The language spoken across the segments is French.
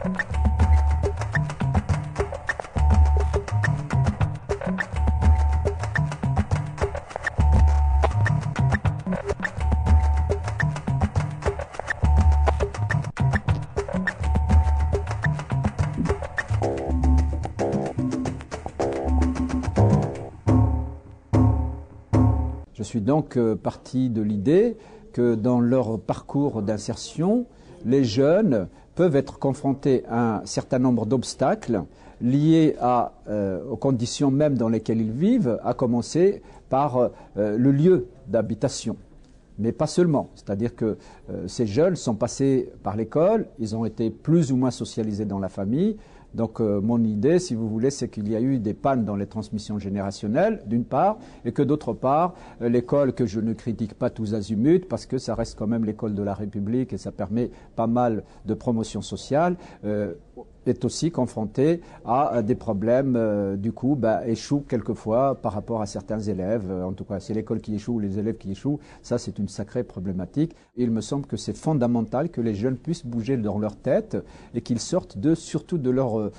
Je suis donc parti de l'idée que dans leur parcours d'insertion, les jeunes peuvent être confrontés à un certain nombre d'obstacles liés aux conditions même dans lesquelles ils vivent, à commencer par le lieu d'habitation. Mais pas seulement, c'est-à-dire que ces jeunes sont passés par l'école, ils ont été plus ou moins socialisés dans la famille. Donc mon idée, si vous voulez, c'est qu'il y a eu des pannes dans les transmissions générationnelles, d'une part, et que d'autre part, l'école que je ne critique pas tous azimuts, parce que ça reste quand même l'école de la République et ça permet pas mal de promotion sociale, est aussi confrontée à des problèmes, du coup, échoue quelquefois par rapport à certains élèves. En tout cas, c'est l'école qui échoue ou les élèves qui échouent. Ça, c'est une sacrée problématique. Et il me semble que c'est fondamental que les jeunes puissent bouger dans leur tête et qu'ils sortent surtout de leur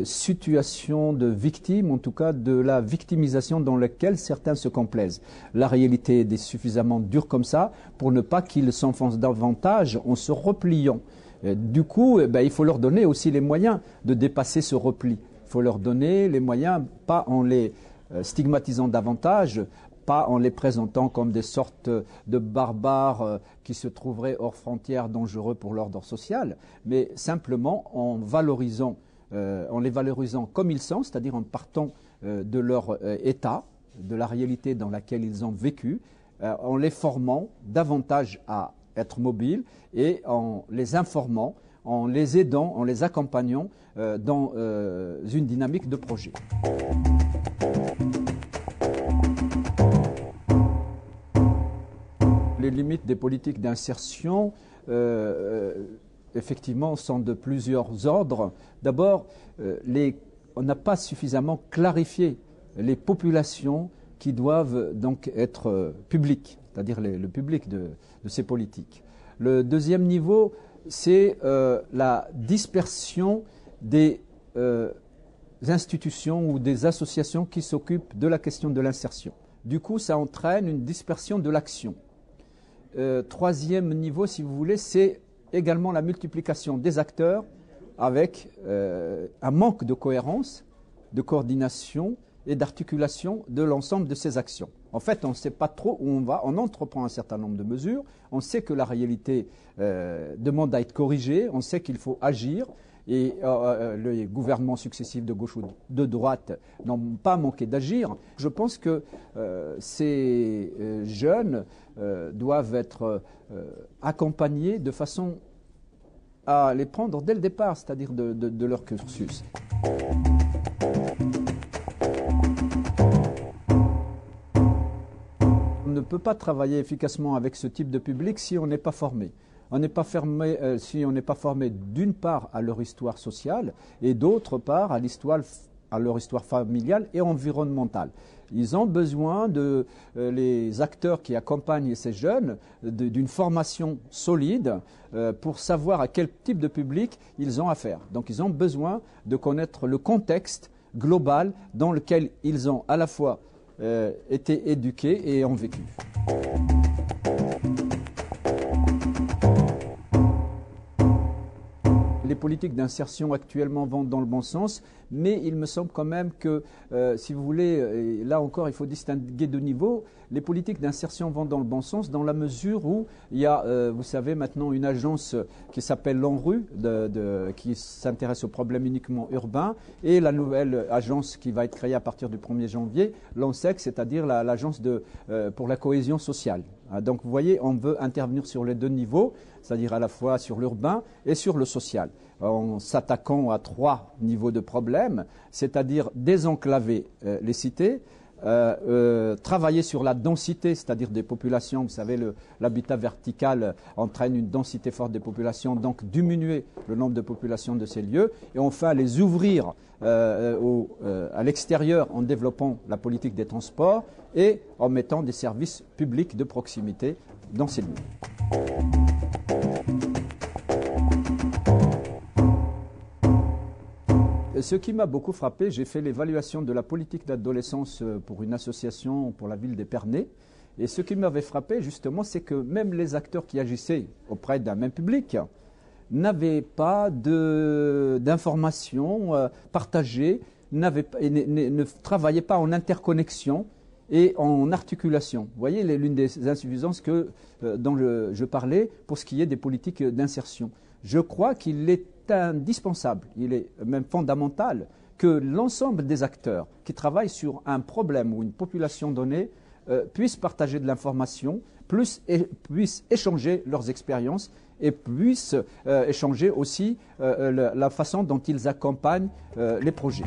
situation de victime, en tout cas de la victimisation dans laquelle certains se complaisent. La réalité est suffisamment dure comme ça pour ne pas qu'ils s'enfoncent davantage en se repliant. Du coup, il faut leur donner aussi les moyens de dépasser ce repli. Il faut leur donner les moyens, pas en les stigmatisant davantage, pas en les présentant comme des sortes de barbares qui se trouveraient hors frontières dangereux pour l'ordre social, mais simplement en les valorisant comme ils sont, c'est-à-dire en partant de leur état, de la réalité dans laquelle ils ont vécu, en les formant davantage à être mobiles et en les informant, en les aidant, en les accompagnant dans une dynamique de projet. Les limites des politiques d'insertion, effectivement, sont de plusieurs ordres. D'abord, on n'a pas suffisamment clarifié les populations qui doivent donc être publiques, c'est-à-dire le public de ces politiques. Le deuxième niveau, c'est la dispersion des institutions ou des associations qui s'occupent de la question de l'insertion. Du coup, ça entraîne une dispersion de l'action. Troisième niveau, si vous voulez, c'est également la multiplication des acteurs avec un manque de cohérence, de coordination et d'articulation de l'ensemble de ces actions. En fait, on ne sait pas trop où on va, on entreprend un certain nombre de mesures, on sait que la réalité demande à être corrigée, on sait qu'il faut agir, et les gouvernements successifs de gauche ou de droite n'ont pas manqué d'agir. Je pense que ces jeunes doivent être accompagnés de façon à les prendre dès le départ, c'est-à-dire de leur cursus. On ne peut pas travailler efficacement avec ce type de public si on n'est pas formé. On n'est pas formé, si on n'est pas formé d'une part à leur histoire sociale et d'autre part à leur histoire familiale et environnementale. Ils ont besoin les acteurs qui accompagnent ces jeunes d'une formation solide pour savoir à quel type de public ils ont affaire. Donc ils ont besoin de connaître le contexte global dans lequel ils ont à la fois été éduqués et ont vécu. Les politiques d'insertion actuellement vont dans le bon sens, mais il me semble quand même que, si vous voulez, là encore il faut distinguer deux niveaux. Les politiques d'insertion vont dans le bon sens dans la mesure où il y a, vous savez, maintenant une agence qui s'appelle l'ANRU, qui s'intéresse aux problèmes uniquement urbains, et la nouvelle agence qui va être créée à partir du 1er janvier, l'ANSEC, c'est-à-dire l'agence pour la cohésion sociale. Donc vous voyez, on veut intervenir sur les deux niveaux, c'est-à-dire à la fois sur l'urbain et sur le social, en s'attaquant à 3 niveaux de problèmes, c'est-à-dire désenclaver les cités, travailler sur la densité, c'est-à-dire des populations. Vous savez, l'habitat vertical entraîne une densité forte des populations, donc diminuer le nombre de populations de ces lieux, et enfin les ouvrir à l'extérieur en développant la politique des transports et en mettant des services publics de proximité dans ces lieux. Ce qui m'a beaucoup frappé, j'ai fait l'évaluation de la politique d'adolescence pour une association pour la ville d'Épernay. Et ce qui m'avait frappé, justement, c'est que même les acteurs qui agissaient auprès d'un même public n'avaient pas d'informations partagées, ne travaillaient pas en interconnexion et en articulation. Vous voyez l'une des insuffisances dont je parlais pour ce qui est des politiques d'insertion. Je crois qu'il est indispensable, il est même fondamental que l'ensemble des acteurs qui travaillent sur un problème ou une population donnée puissent partager de l'information, puissent échanger leurs expériences et puissent échanger aussi la façon dont ils accompagnent les projets.